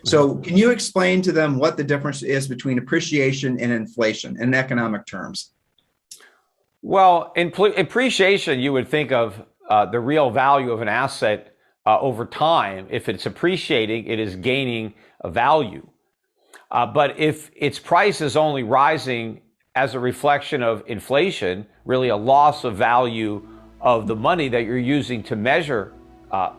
So can you explain to them what the difference is between appreciation and inflation in economic terms? Well, in appreciation, you would think of the real value of an asset over time. If it's appreciating, it is gaining a value. But if its price is only rising as a reflection of inflation, really a loss of value of the money that you're using to measure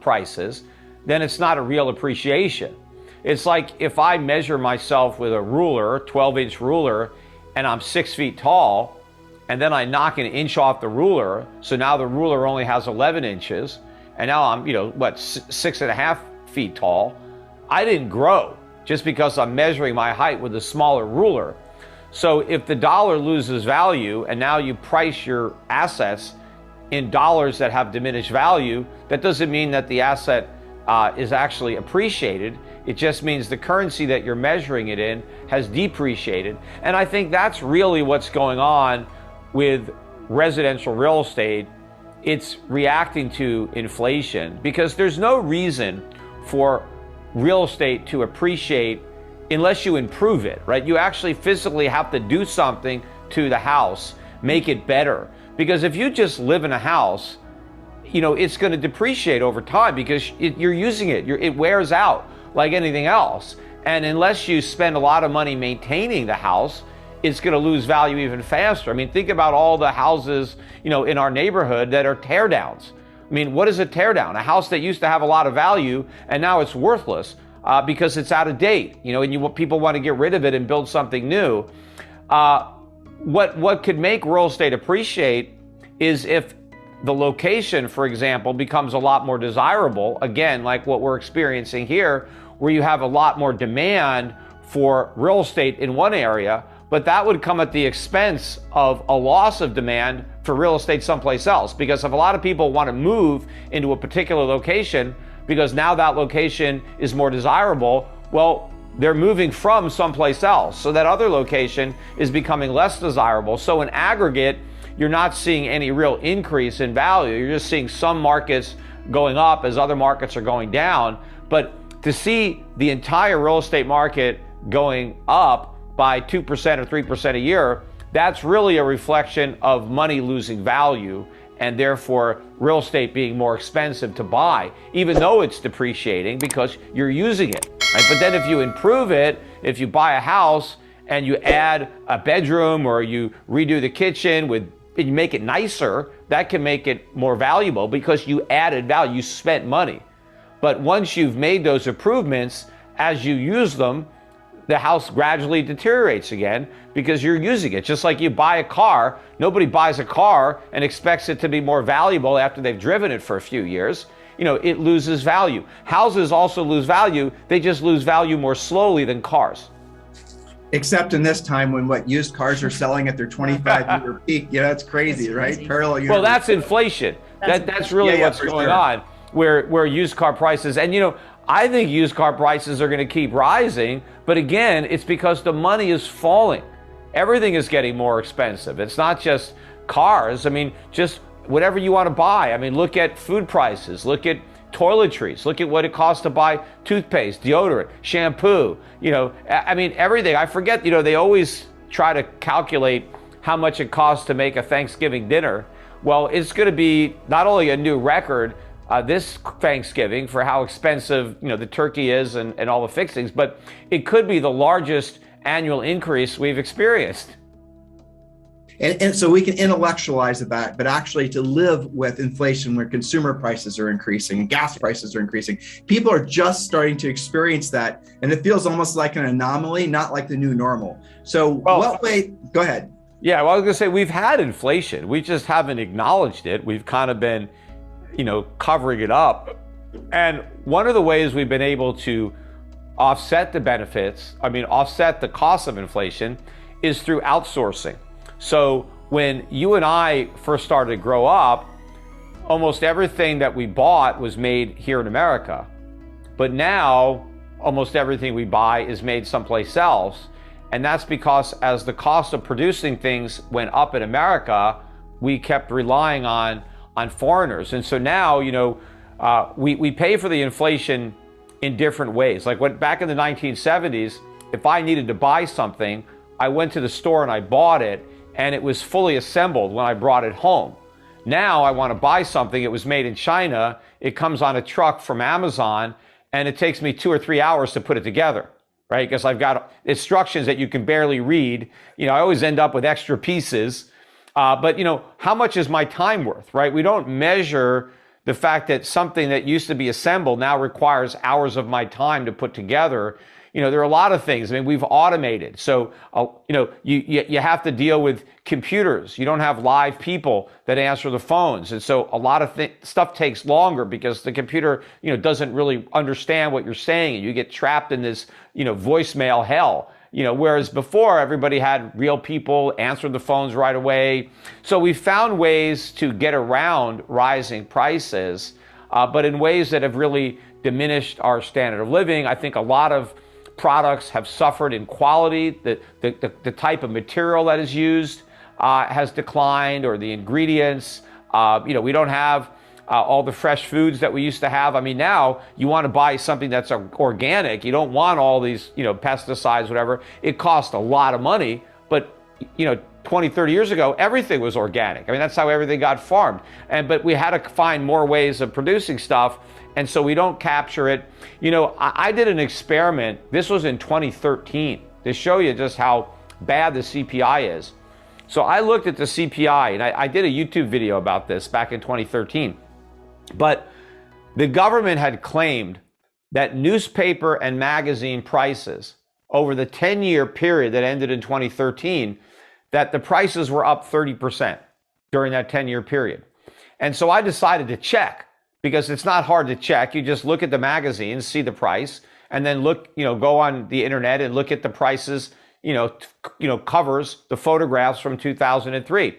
prices, then it's not a real appreciation. It's like if I measure myself with a ruler, 12-inch ruler, and I'm 6 feet tall, and then I knock an inch off the ruler, so now the ruler only has 11 inches, and now I'm, 6.5 feet tall. I didn't grow just because I'm measuring my height with a smaller ruler. So if the dollar loses value and now you price your assets in dollars that have diminished value, that doesn't mean that the asset is actually appreciated. It just means the currency that you're measuring it in has depreciated. And I think that's really what's going on with residential real estate. It's reacting to inflation because there's no reason for real estate to appreciate unless you improve it, right? You actually physically have to do something to the house, make it better. Because if you just live in a house, it's going to depreciate over time because you're using it. It wears out like anything else. And unless you spend a lot of money maintaining the house, it's going to lose value even faster. I mean, think about all the houses, in our neighborhood that are tear downs. I mean, what is a tear down? A house that used to have a lot of value and now it's worthless because it's out of date, and people want to get rid of it and build something new. What could make real estate appreciate is if the location, for example, becomes a lot more desirable, again, like what we're experiencing here, where you have a lot more demand for real estate in one area, but that would come at the expense of a loss of demand for real estate someplace else. Because if a lot of people want to move into a particular location because now that location is more desirable, well, they're moving from someplace else. So that other location is becoming less desirable. So in aggregate, you're not seeing any real increase in value. You're just seeing some markets going up as other markets are going down. But to see the entire real estate market going up by 2% or 3% a year, that's really a reflection of money losing value and therefore real estate being more expensive to buy, even though it's depreciating because you're using it, right? But then if you improve it, if you buy a house and you add a bedroom or you redo the kitchen and you make it nicer, that can make it more valuable because you added value, you spent money. But once you've made those improvements, as you use them, the house gradually deteriorates again because you're using it. Just like you buy a car, nobody buys a car and expects it to be more valuable after they've driven it for a few years. It loses value. Houses also lose value. They just lose value more slowly than cars. Except in this time when used cars are selling at their 25-year peak. It's crazy, right? Parallel. Well, that's inflation. That's really what's going on, where used car prices, and I think used car prices are going to keep rising, but again, it's because the money is falling. Everything is getting more expensive. It's not just cars. I mean, just whatever you want to buy. I mean, look at food prices, look at toiletries, look at what it costs to buy toothpaste, deodorant, shampoo, I mean, everything. I forget, they always try to calculate how much it costs to make a Thanksgiving dinner. Well, it's going to be not only a new record this Thanksgiving for how expensive, the turkey is and all the fixings, but it could be the largest annual increase we've experienced. And so we can intellectualize that, but actually to live with inflation where consumer prices are increasing and gas prices are increasing, people are just starting to experience that. And it feels almost like an anomaly, not like the new normal. So what way, go ahead. Yeah, well, I was gonna say we've had inflation. We just haven't acknowledged it. We've kind of been, covering it up. And one of the ways we've been able to offset the cost of inflation is through outsourcing. So when you and I first started to grow up, almost everything that we bought was made here in America. But now almost everything we buy is made someplace else. And that's because as the cost of producing things went up in America, we kept relying on foreigners. And so now, we pay for the inflation in different ways. Like back in the 1970s, if I needed to buy something, I went to the store and I bought it, and it was fully assembled when I brought it home. Now I want to buy something, it was made in China, it comes on a truck from Amazon, and it takes me 2 or 3 hours to put it together, right? Because I've got instructions that you can barely read. I always end up with extra pieces. But how much is my time worth, right? We don't measure the fact that something that used to be assembled now requires hours of my time to put together. There are a lot of things. I mean, we've automated. So, you have to deal with computers. You don't have live people that answer the phones. And so a lot of stuff takes longer because the computer, doesn't really understand what you're saying. And you get trapped in this, voicemail hell. Whereas before everybody had real people answer the phones right away. So we found ways to get around rising prices, but in ways that have really diminished our standard of living. I think a lot of products have suffered in quality. The type of material that is used has declined, or the ingredients. We don't have all the fresh foods that we used to have. I mean, now you want to buy something that's organic. You don't want all these, pesticides, whatever. It costs a lot of money, but 20, 30 years ago, everything was organic. I mean, that's how everything got farmed. But we had to find more ways of producing stuff, and so we don't capture it. I did an experiment. This was in 2013 to show you just how bad the CPI is. So I looked at the CPI, and I did a YouTube video about this back in 2013. But the government had claimed that newspaper and magazine prices over the 10-year period that ended in 2013, that the prices were up 30% during that 10-year period. And so I decided to check, because it's not hard to check. You just look at the magazines, see the price, and then go on the internet and look at the prices, covers, the photographs from 2003.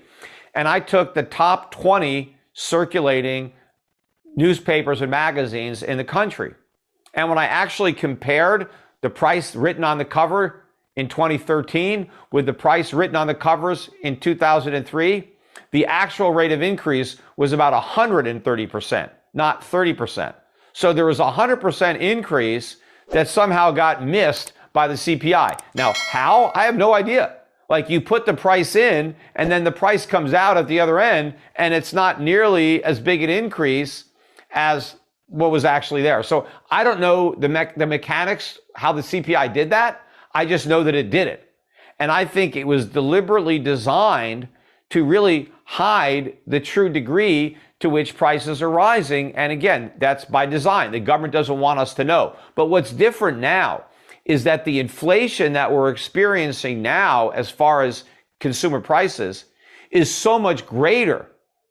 And I took the top 20 circulating newspapers and magazines in the country. And when I actually compared the price written on the cover in 2013 with the price written on the covers in 2003, the actual rate of increase was about 130%, not 30%. So there was a 100% increase that somehow got missed by the CPI. Now, how? I have no idea. Like, you put the price in, and then the price comes out at the other end, and it's not nearly as big an increase as what was actually there. So I don't know the mechanics, how the CPI did that. I just know that it did it. And I think it was deliberately designed to really hide the true degree to which prices are rising. And again, that's by design. The government doesn't want us to know. But what's different now is that the inflation that we're experiencing now, as far as consumer prices, is so much greater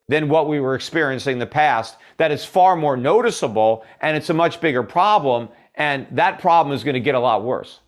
than what we were experiencing in the past, that it's far more noticeable, and it's a much bigger problem, and that problem is going to get a lot worse.